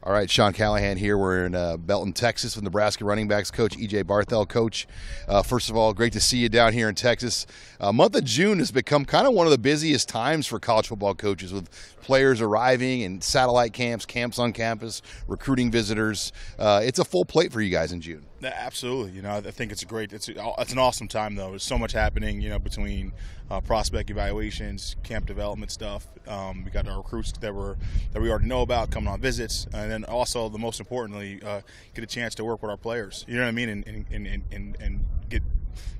All right, Sean Callahan here. We're in Belton, Texas with Nebraska running backs coach E.J. Barthel. Coach, first of all, great to see you down here in Texas. Month of June has become kind of one of the busiest times for college football coaches, with players arriving and satellite camps, camps on campus, recruiting visitors. It's a full plate for you guys in June. Absolutely. You know, I think it's an awesome time, though. There's so much happening, you know, between prospect evaluations, camp development stuff. We got our recruits that we already know about coming on visits, and then also, the most importantly, get a chance to work with our players. You know what I mean, and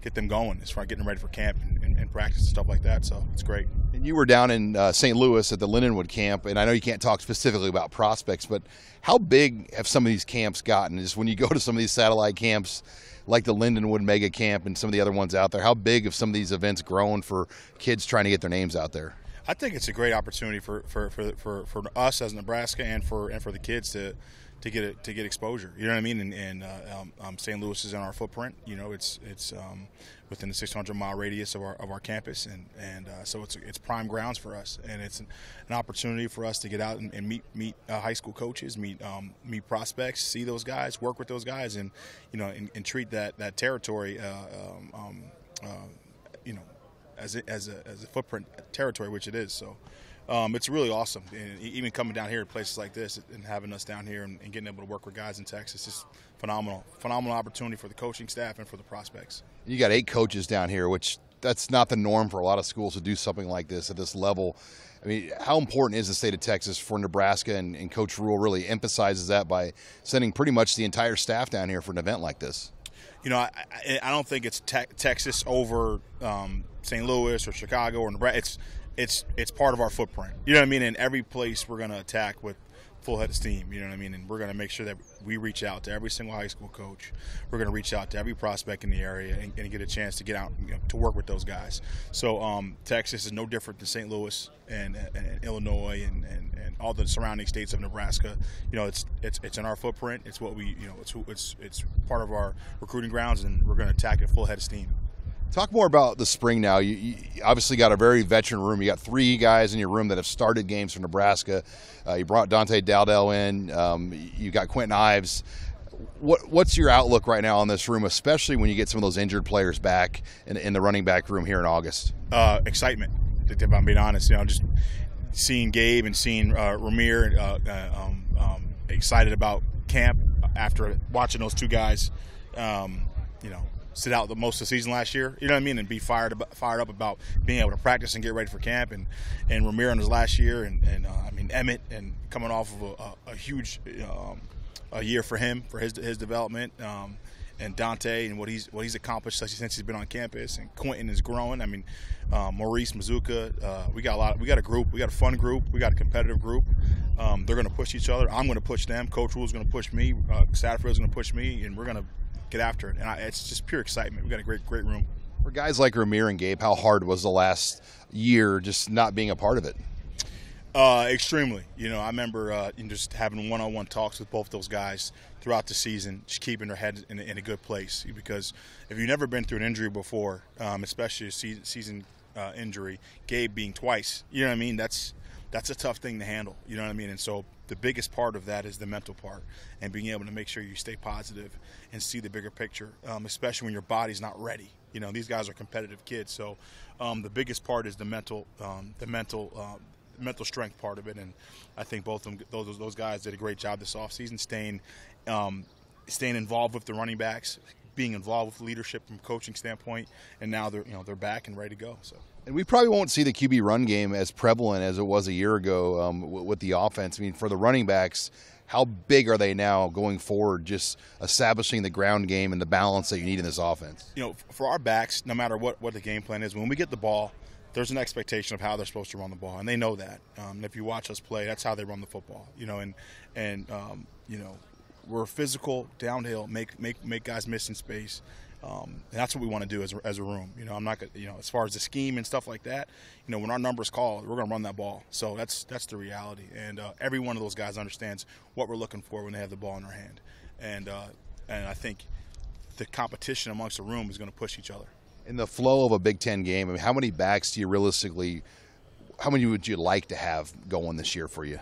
get them going as far as getting them ready for camp and practice and stuff like that. So it's great. And you were down in St. Louis at the Lindenwood camp, and I know you can't talk specifically about prospects, but how big have some of these camps gotten? Just when you go to some of these satellite camps, like the Lindenwood Mega Camp and some of the other ones out there, how big have some of these events grown for kids trying to get their names out there? I think it's a great opportunity for us as Nebraska and for the kids to get exposure. You know what I mean? And St. Louis is in our footprint. You know, it's within the 600-mile radius of our campus, and so it's prime grounds for us, and it's an opportunity for us to get out and meet high school coaches, meet prospects, see those guys, work with those guys, and you know, and treat that territory, you know, as a footprint territory, which it is. So it's really awesome. And even coming down here to places like this and having us down here and getting able to work with guys in Texas is phenomenal opportunity for the coaching staff and for the prospects. You got 8 coaches down here, which that's not the norm for a lot of schools to do something like this at this level. I mean, how important is the state of Texas for Nebraska, and Coach Rule really emphasizes that by sending pretty much the entire staff down here for an event like this? You know, I don't think it's Texas over St. Louis or Chicago or Nebraska. It's part of our footprint. You know what I mean? In every place we're going to attack with full head of steam. You know what I mean? And we're going to make sure that we reach out to every single high school coach. We're going to reach out to every prospect in the area and get a chance to get out, you know, to work with those guys. So Texas is no different than St. Louis and Illinois and all the surrounding states of Nebraska. You know, it's in our footprint. It's what we, you know, it's part of our recruiting grounds, and we're going to attack it full head of steam. Talk more about the spring now. You obviously got a very veteran room. You got 3 guys in your room that have started games for Nebraska. You brought Dante Dowdell in. You got Quentin Ives. What's your outlook right now on this room, especially when you get some of those injured players back in the running back room here in August? Excitement, if I'm being honest. You know, just seeing Gabe and seeing Ramir excited about camp after watching those 2 guys, you know, sit out the most of the season last year, you know what I mean, and be fired up about being able to practice and get ready for camp, and Ramir in his last year, and I mean Emmett, and coming off of a huge a year for him, for his development, and Dante and what he's accomplished since he's been on campus, and Quentin is growing. I mean, Maurice Mazuka, we got a group, we got a fun group, we got a competitive group. They're going to push each other. I'm going to push them. Coach Rule's going to push me. Satterfield's going to push me, and we're going to get after it, and it's just pure excitement. We've got a great room. For guys like Ramir and Gabe, how hard was the last year just not being a part of it? Extremely. You know, I remember just having one-on-one talks with both those guys throughout the season, just keeping their heads in a good place, because if you've never been through an injury before, especially a season injury, Gabe being twice, you know what I mean, that's a tough thing to handle, you know what I mean? And so the biggest part of that is the mental part, and being able to make sure you stay positive and see the bigger picture, especially when your body's not ready. You know, these guys are competitive kids, so the biggest part is the mental strength part of it. And I think both of them, those guys did a great job this offseason, staying involved with the running backs, being involved with leadership from a coaching standpoint, and now they're back and ready to go. So. And we probably won't see the QB run game as prevalent as it was a year ago with the offense. I mean, for the running backs, how big are they now going forward, just establishing the ground game and the balance that you need in this offense? You know, for our backs, no matter what the game plan is, when we get the ball, there's an expectation of how they're supposed to run the ball, and they know that. If you watch us play, that's how they run the football. You know, and you know, we're physical, downhill, make guys miss in space. And that's what we want to do as a room. You know, I'm not gonna, you know, as far as the scheme and stuff like that, you know, when our numbers call, we're going to run that ball. So that's the reality. And every one of those guys understands what we're looking for when they have the ball in their hand. And I think the competition amongst the room is going to push each other. In the flow of a Big Ten game, I mean, how many backs do you realistically, how many would you like to have going this year for you?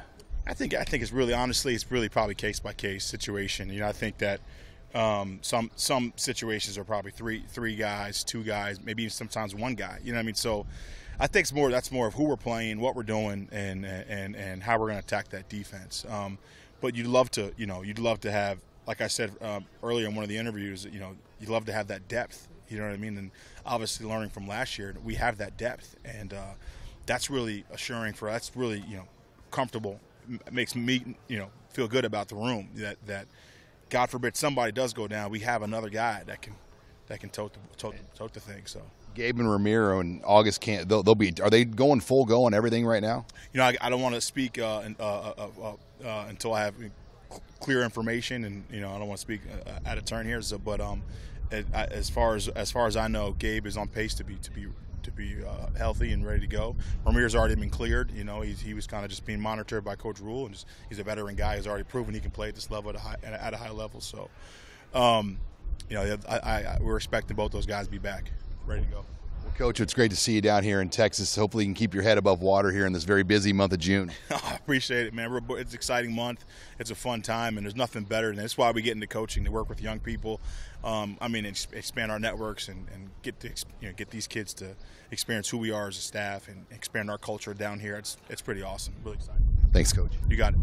I think it's really, honestly, it's really probably case by case situation. I think that some situations are probably three guys, two guys, maybe even sometimes one guy. You know what I mean? So I think that's more of who we're playing, what we're doing, and how we're going to attack that defense. But you'd love to have, like I said earlier in one of the interviews, you'd love to have that depth. You know what I mean? And obviously, learning from last year, we have that depth, and that's really assuring for us. That's really comfortable. It makes me feel good about the room. That God forbid somebody does go down, we have another guy that can tote the thing. So. Gabe and Ramiro and August can't. They'll be. Are they going full go on everything right now? I don't want to speak until I have clear information, and I don't want to speak out of turn here. So, but as far as I know, Gabe is on pace to be healthy and ready to go. Ramiro's already been cleared. He was kind of just being monitored by Coach Rule, and he's a veteran guy who's already proven he can play at this level at a high level. So, we're expecting both those guys to be back, ready to go. Well, Coach, it's great to see you down here in Texas. Hopefully you can keep your head above water here in this very busy month of June. I appreciate it, man. It's an exciting month. It's a fun time, and there's nothing better than that's why we get into coaching, to work with young people. Expand our networks and get these kids to experience who we are as a staff and expand our culture down here. It's pretty awesome. Really exciting. Thanks, Coach. You got it.